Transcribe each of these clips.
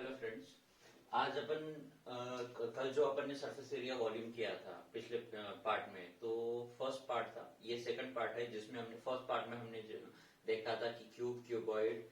Hello friends. आज अपन कल जो अपन ने सरफेस एरिया वॉल्यूम किया था पिछले पार्ट में, तो फर्स्ट पार्ट था, ये सेकंड पार्ट है जिसमें हमने फर्स्ट पार्ट में हमने देखा था कि क्यूब, क्यूबॉइड,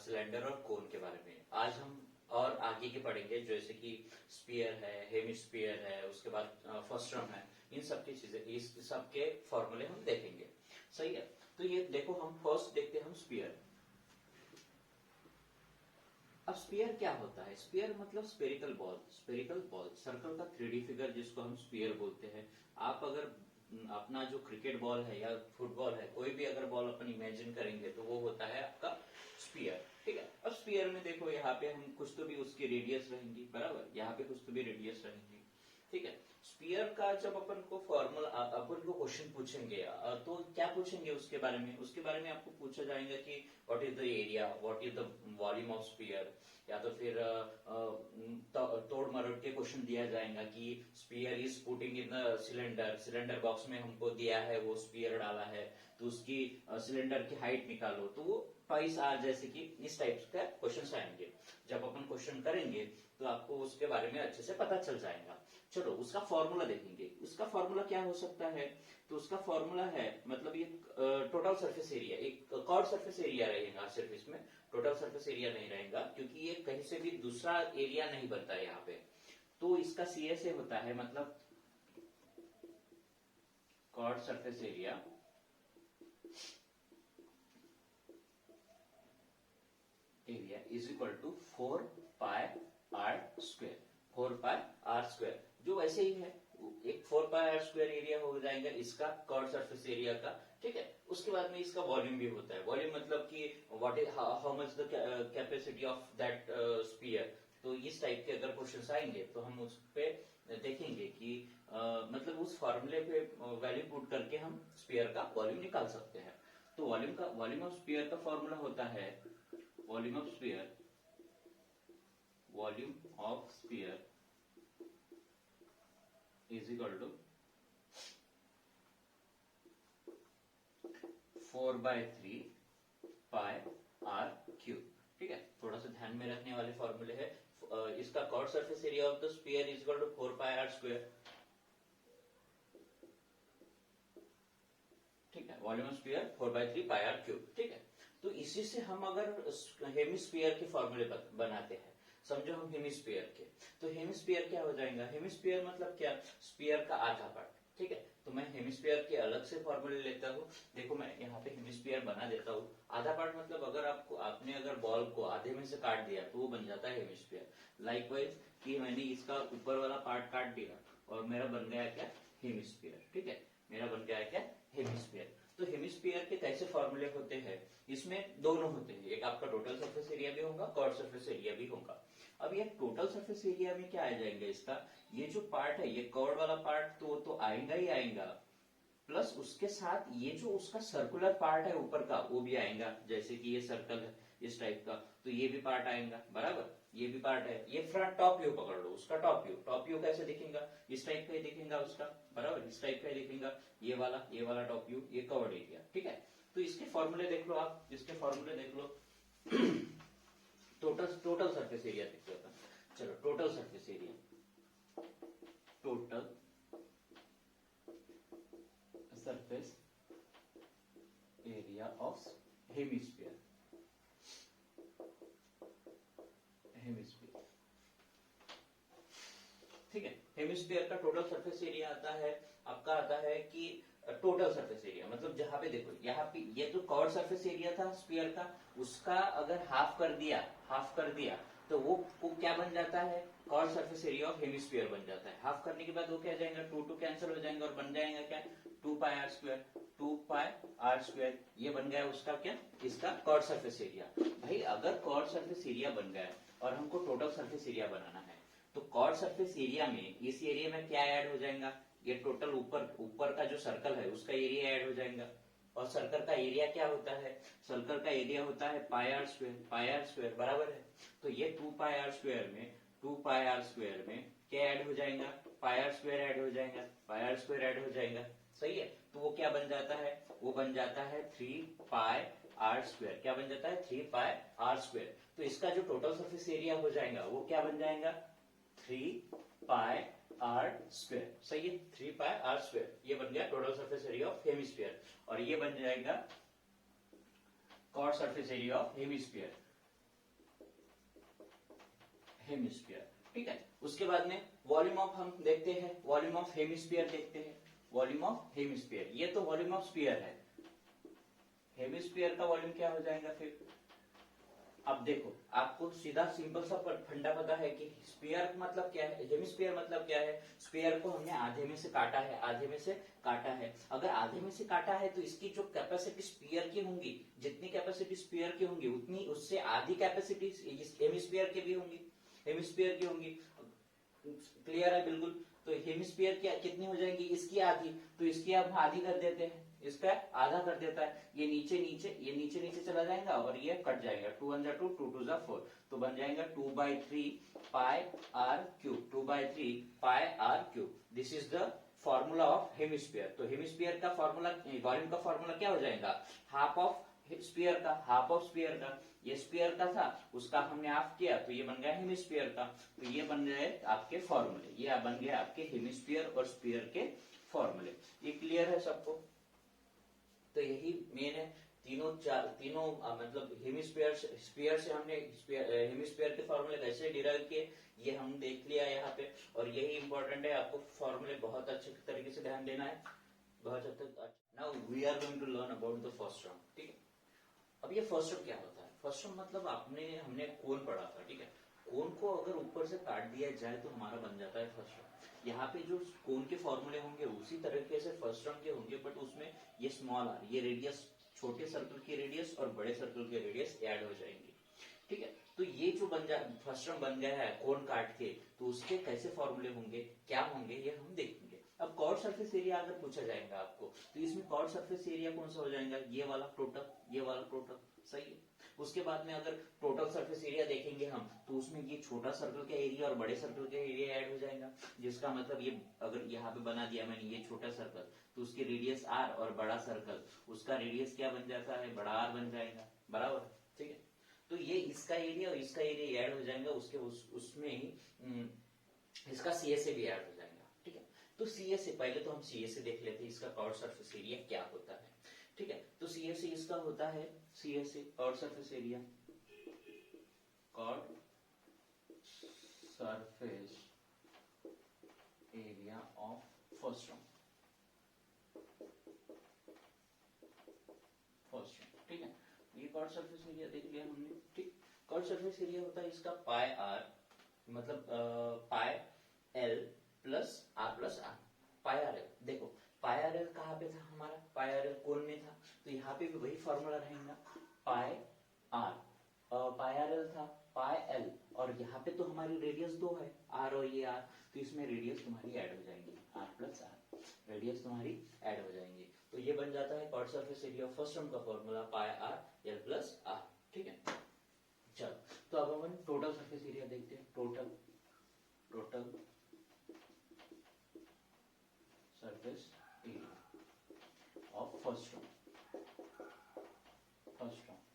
सिलेंडर और कोन के बारे में। आज हम और आगे के पढ़ेंगे, जैसे कि स्फीयर है, हेमिस्फीयर है, उसके बाद फ्रस्ट्रम है। इन सब की चीजें, इस सब के फॉर्मूले हम देखेंगे। सही है, तो ये देखो, हम फर्स्ट देखते हैं हम स्फीयर। अब स्फीयर क्या होता है? स्फीयर मतलब spherical ball. Spherical ball, circle का 3D फिगर जिसको हम स्फीयर बोलते हैं। आप अगर अपना जो क्रिकेट बॉल है या फुटबॉल है, कोई भी अगर बॉल अपन इमेजिन करेंगे तो वो होता है आपका स्फीयर। ठीक है, अब स्फीयर में देखो, यहाँ पे हम कुछ तो भी उसकी रेडियस रहेंगी, बराबर, यहाँ पे कुछ तो भी रेडियस रहेंगी। ठीक है, स्फीयर का जब अपन को फॉर्मूला, अपन को क्वेश्चन पूछेंगे तो क्या पूछेंगे उसके बारे में? उसके बारे में आपको पूछा जाएगा कि what is the area, what is the volume of sphere, या तो फिर तोड़ मरोड़ के क्वेश्चन दिया जाएगा कि sphere is putting in the cylinder, cylinder box में हमको दिया है, वो स्फीयर डाला है, तो उसकी सिलेंडर की हाइट निकालो, तो वो ट्वाइस आर, जैसे कि इस टाइप का क्वेश्चन आएंगे। जब अपन क्वेश्चन करेंगे तो आपको उसके बारे में अच्छे से पता चल जाएगा। चलो उसका फॉर्मूला देखेंगे। उसका फॉर्मूला क्या हो सकता है? तो उसका फॉर्मूला है, मतलब ये टोटल सरफेस एरिया, एक कॉर्ड सरफेस एरिया रहेगा सिर्फ इसमें, टोटल सरफेस एरिया नहीं रहेगा, क्योंकि ये कहीं से भी दूसरा एरिया नहीं बनता है यहाँ पे। तो इसका सीए से होता है, मतलब curved surface area is equal to 4 pi r square. 4 pi r square जो वैसे ही है, एक 4 पाई आर स्क्वेयर एरिया हो जाएगा इसका कॉर्ड सरफेस एरिया का। ठीक है, उसके बाद में इसका वॉल्यूम भी होता है। वॉल्यूम मतलब कि what is, how much the capacity of that sphere. तो इस टाइप के अगर क्वेश्चंस आएंगे तो हम उस पे देखेंगे कि मतलब उस फॉर्मूले पे वैल्यू पुट करके हम स्फीयर का वॉल्यूम निकाल सकते हैं। तो वॉल्यूम ऑफ स्फीयर का फॉर्मूला होता है, volume of sphere is equal to 4/3 pi r cube. ठीक है, थोड़ा सा ध्यान में रखने वाले फॉर्मूले है। इसका curved surface area of the sphere is equal to 4 pi r square. ठीक है, volume of sphere 4/3 pi r cube. ठीक है, तो इसी से हम अगर हेमिस्फीयर के फॉर्मूले बनाते हैं, समझो हम हेमिस्फीयर के, तो हेमिस्फीयर क्या हो जाएगा? हेमिस्फीयर मतलब क्या? स्फीयर का आधा पार्ट। ठीक है, तो मैं हेमिस्फीयर के अलग से फॉर्मूले लेता हूँ। देखो मैं यहाँ पे हेमिस्फीयर बना देता हूँ। आधा पार्ट मतलब अगर आपने अगर बॉल को आधे में से काट दिया तो वो बन जाता है हेमिस्फीयर। लाइकवाइज कि मैंने इसका ऊपर वाला पार्ट काट दिया और मेरा बन गया क्या? हेमिस्फीयर। ठीक है, मेरा बन गया क्या? हेमिस्फीयर। तो हेमिस्फीयर के कैसे फॉर्मूले होते हैं? इसमें दोनों होते हैं, एक आपका टोटल सरफेस एरिया भी होगा, कॉर्ड सरफेस एरिया भी होगा। अब ये टोटल सरफेस एरिया में क्या आ जाएगा इसका? ये जो पार्ट है, ये कॉर्ड वाला पार्ट तो आएगा ही आएगा, प्लस उसके साथ ये जो उसका सर्कुलर पार्ट है ऊपर का वो भी आएगा। जैसे कि ये सर्कल है इस टाइप का, तो ये भी पार्ट आएगा, बराबर, ये भी पार्ट है। ये फ्रंट टॉप व्यू पकड़ लो, उसका टॉप व्यू कैसे दिखेगा? इस टाइप का ही दिखेगा उसका, बराबर, इस टाइप का ही दिखेगा। ये वाला टॉप व्यू, ये कवर्ड एरिया। ठीक है, तो इसके फॉर्मूले देख लो आप, इसके फॉर्मूले देख लो। टोटल सरफेस एरिया देख लो। चलो total surface area, total surface area of hemisphere. ठीक है, हेमिस्फीयर का टोटल सरफेस एरिया आता है, आपका आता है कि टोटल सरफेस एरिया मतलब जहां पे देखो, यहाँ पे ये जो कॉर्ड सरफेस एरिया था स्फीयर का, उसका अगर हाफ कर दिया तो वो क्या बन जाता है? Curved surface area of hemisphere बन जाता है। हाफ करने के बाद वो क्या जाएगा? 2 कैंसिल हो जाएंगे और बन जाएगा क्या? 2 pi r square. 2 pi r square ये बन गया उसका क्या? इसका कॉर्ड सरफेस एरिया। भाई अगर कॉर्ड सरफेस एरिया बन गया और हमको टोटल सरफेस एरिया बनाना है, तो कॉर्ड सरफेस एरिया में, इस एरिया में क्या ऐड हो जाएगा? ये टोटल ऊपर का जो सर्कल है उसका एरिया ऐड हो जाएगा। और सर्कल का एरिया क्या होता है? सर्कल का एरिया होता है पाई आर स्क्वायर, बराबर है। तो ये 2 पाई आर स्क्वायर में क्या ऐड हो जाएगा? पाई आर स्क्वायर ऐड हो जाएगा, पाई आर स्क्वायर ऐड हो जाएगा। सही है, तो वो क्या बन जाता है? वो बन जाता है 3 पाई आर स्क्वायर। क्या बन जाता है? 3 पाई आर स्क्वायर। तो इसका जो टोटल सरफेस एरिया हो जाएगा वो क्या बन जाएगा, 3πr²। सही है, 3πr²। ये बन गया total surface area of hemisphere, और ये बन जाएगा curved surface area of hemisphere. ठीक है। उसके बाद में वॉल्यूम ऑफ हम देखते हैं, वॉल्यूम ऑफ हेमिस्फीयर देखते हैं। वॉल्यूम ऑफ हेमिस्फीयर, ये तो वॉल्यूम ऑफ स्फीयर है। हेमिस्फीयर का वॉल्यूम क्या हो जाएगा फिर? अब देखो, आपको सीधा सिंपल सा फंडा पता है कि स्फीयर मतलब क्या है, हेमिस्फीयर मतलब क्या है। स्फीयर को हमने आधे में से काटा है, आधे में से काटा है। अगर आधे में से काटा है तो इसकी जो कैपेसिटी स्फीयर की होंगी, जितनी कैपेसिटी स्फीयर की होंगी उतनी उससे आधी कैपेसिटी हेमिस्फीयर की भी होंगी, हेमिस्फीयर की होंगी। क्लियर है बिल्कुल। तो हेमिस्फीयर क्या कितनी हो जाएंगी, इसकी आधी, तो इसकी अब आधी कर देते हैं, इसका आधा कर देता है। ये नीचे नीचे चला जाएगा और ये कट जाएगा, 2 1 2 2 2 4, तो बन जाएगा 2/3πr³, 2/3πr³। This is the formula of hemisphere. तो हेमिस्फीयर का फॉर्मूला, वॉल्यूम का फॉर्मूला क्या हो जाएगा, हाफ ऑफ स्फीयर का, हाफ ऑफ स्फीयर का। ये स्फीयर का था, उसका हमने हाफ किया तो ये बन गया हेमिस्फीयर का। तो ये बन गए आपके फॉर्मूले, ये बन गया आपके हेमिस्फीयर और स्फीयर के फॉर्मूले। ये क्लियर है सबको? तो यही मेन है, तीनों मतलब हेमिस्फीयर, स्फीयर से हमने हेमिस्फीयर के फॉर्मूले कैसे डिराइव किए ये हम देख लिया यहाँ पे, और यही इंपॉर्टेंट है, आपको फॉर्मूले बहुत अच्छे तरीके से ध्यान देना है, बहुत हद तक। Now we are going to learn about the first term. ठीक है, अब ये फर्स्ट टर्म क्या होता है? फर्स्ट टर्म मतलब हमने कोण पढ़ा था। ठीक है, कोण को अगर ऊपर से काट दिया जाए तो हमारा बन जाता है फर्स्ट टर्म। यहाँ पे जो कोण के फॉर्मूले होंगे उसी तरीके से फर्स्ट टर्म के होंगे, बट उसमें ये स्मॉल आर, ये रेडियस, छोटे सर्कल की रेडियस और बड़े सर्कल के रेडियस ऐड हो जाएंगे। ठीक है, तो ये जो फर्स्ट टर्म बन गया है कोण काट के, तो उसके कैसे फॉर्मूले होंगे, क्या होंगे, ये हम देखेंगे। अब कॉर्ड सरफेस एरिया अगर पूछा जाएगा आपको, तो इसमें कॉर्ड सरफेस एरिया कौन सा हो जाएगा, ये वाला टोटल, ये वाला टोटल। सही है। उसके बाद में अगर टोटल सरफेस एरिया देखेंगे हम, तो उसमें ये छोटा सर्कल का एरिया और बड़े सर्कल का एरिया ऐड हो जाएगा, जिसका मतलब ये अगर यहाँ पे बना दिया मैंने ये छोटा सर्कल, तो उसकी रेडियस आर, और बड़ा सर्कल उसका रेडियस क्या बन जाता है, बड़ा आर बन जाएगा, बराबर। ठीक है, तो ये इसका एरिया और इसका एरिया ऐड हो जाएगा, उसके उसमें ही इसका सीएसए भी ऐड हो जाएगा। ठीक है, तो सीएसए, पहले तो हम सीएसए देख लेते हैं, इसका कॉर्ड सरफेस एरिया क्या होता है। ठीक है, तो सीएसए इसका होता है, CSA curved surface area, curved surface area of first term, ठीक है। ये कॉर्ड सरफेस एरिया देख लिया हमने। ठीक, कॉर्ड सरफेस एरिया होता है इसका पाई आर, मतलब pi l plus r plus r. Pi r l, देखो पाई आर एल कहाँ पे था हमारा, पाई आर एल कोण में था, तो यहाँ पे भी वही फॉर्मूला रहेगा, पाई आर, पाई आर एल था पाई एल, और यहाँ पे तो हमारी रेडियस 2 है, आर और ये आर, तो इसमें रेडियस तुम्हारी ऐड हो जाएंगी, आर प्लस आर, रेडियस तुम्हारी ऐड हो जाएंगी। तो ये बन जाता है curved surface area of first term का formula, pi r l plus r. ठीक है, चलो तो अब हम टोटल सरफेस एरिया देखते हैं। Total surface area of first term,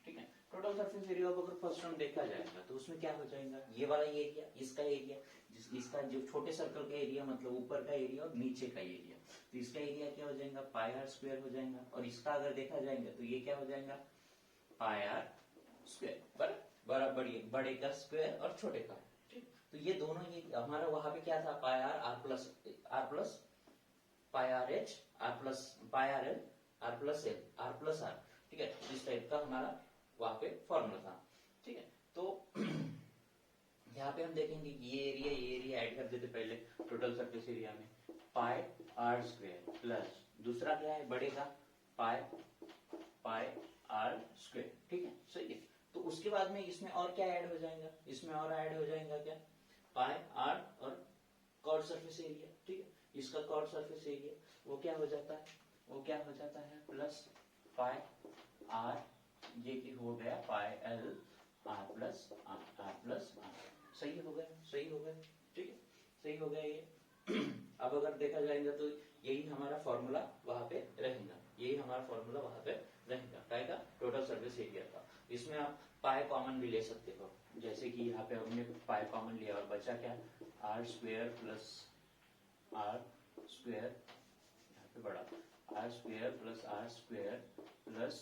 ठीक है। टोटल सरफेस एरिया ऑफ अगर फर्स्ट टर्म देखा जाएगा तो उसमें क्या हो जाएगा, ये वाला एरिया, इसका एरिया, इसका जो छोटे सर्कल का एरिया मतलब ऊपर का एरिया और नीचे का एरिया, तो इसका एरिया क्या हो जाएगा, पाई आर स्क्वायर हो जाएगा, और इसका अगर देखा जाएगा तो ये क्या हो जाएगा, पाई आर स्क्वायर, बराबर ये बड़े का स्क्वायर और छोटे का। ठीक, तो ये दोनों, ये हमारा वहां पे क्या था, pi r, r plus pi r h, r plus pi r l, r plus l, r plus r. ठीक है, इस टाइप का हमारा वहां पे फॉर्मूला था। ठीक है, तो यहाँ पे हम देखेंगे ये एरिया ऐड कर देते पहले टोटल सरफेस एरिया में, पाई आर स्क्वायर प्लस दूसरा क्या है बड़े का, पाई आर स्क्वायर। ठीक है, सही है। तो उसके बाद में इसमें और क्या ऐड हो जाएगा, इसमें और ऐड हो जाएगा क्या, पाई आर और कॉर्ड सरफेस एरिया। ठीक है, इसका कॉर्ड सरफेस एरिया वो क्या हो जाता है, वो क्या हो जाता है, प्लस पाई आर, ये की हो गया pi l r plus r plus r. सही हो गया, सही हो गया। ठीक है, सही हो गया ये। अब अगर देखा जाएगा तो यही हमारा फॉर्मूला वहां पे रहेगा, यही हमारा फॉर्मूला वहां पे रहेगा, क्या, टोटल सरफेस एरिया का। इसमें आप पाई कॉमन भी ले सकते हो, जैसे कि यहाँ पे हमने पाई कॉमन लिया और बचा क्या, r square plus r square, यहाँ पे बड़ा r square plus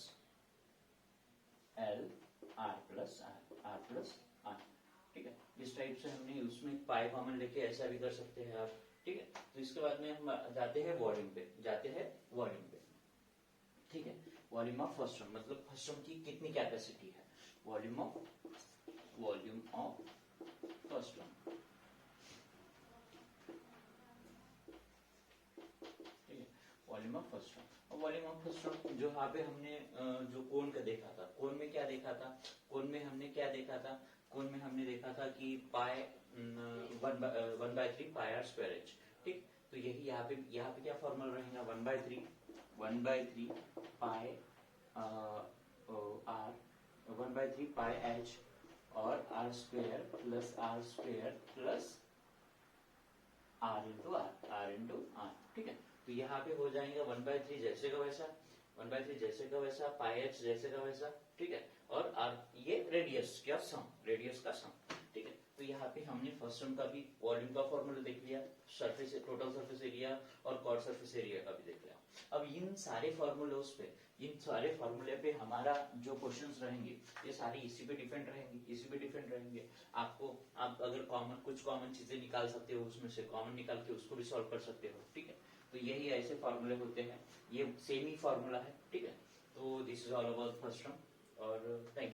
l r plus r, ठीक है। इस टाइप से हमने उसमें पाई कॉमन लेके ऐसा भी कर सकते हैं आप, ठीक है। तो इसके बाद में हम जाते हैं वॉल्यूम पे, ठीक है। वॉल्यूम ऑफ फर्स्ट ड्रम मतलब फर्स्ट ड्रम की कितनी कैपेसिटी है, वॉल्यूम ऑफ फर्स्ट ड्रम, ठीक है। Volume of first drum, volume of first drum जो यहाँ पे हमने जो कोन का देखा था, कोन में क्या देखा था, कोन में हमने देखा था कि pi 1/3 pi r square h, ठीक। तो यही यहाँ पे क्या फॉर्मूला रहेगा, 1/3 पाई आर 1/3 पाई एच और r square plus r into r, ठीक है। तो यहाँ पे हो जाएगा 1/3 जैसे का वैसा, पाई एच जैसे का वैसा, ठीक है। और आर ये रेडियस का सम, ठीक है। तो यहाँ पे हमने फर्स्ट टर्म का भी वॉल्यूम का फॉर्मूला देख लिया, टोटल सरफेस एरिया और कॉर्ड सरफेस एरिया का भी देख लिया। अब इन सारे फॉर्मूले पे हमारा जो क्वेश्चंस रहेंगे ये सारे इसी पे डिपेंड रहेंगे। आप अगर कुछ कॉमन चीजें निकाल सकते हो, उसमें से कॉमन निकाल के उसको भी सॉल्व कर सकते हो, ठीक है। तो यही ऐसे फॉर्मूले होते हैं, ये सेम ही फॉर्मूला है, ठीक है। तो this is all about first term और थैंक यू।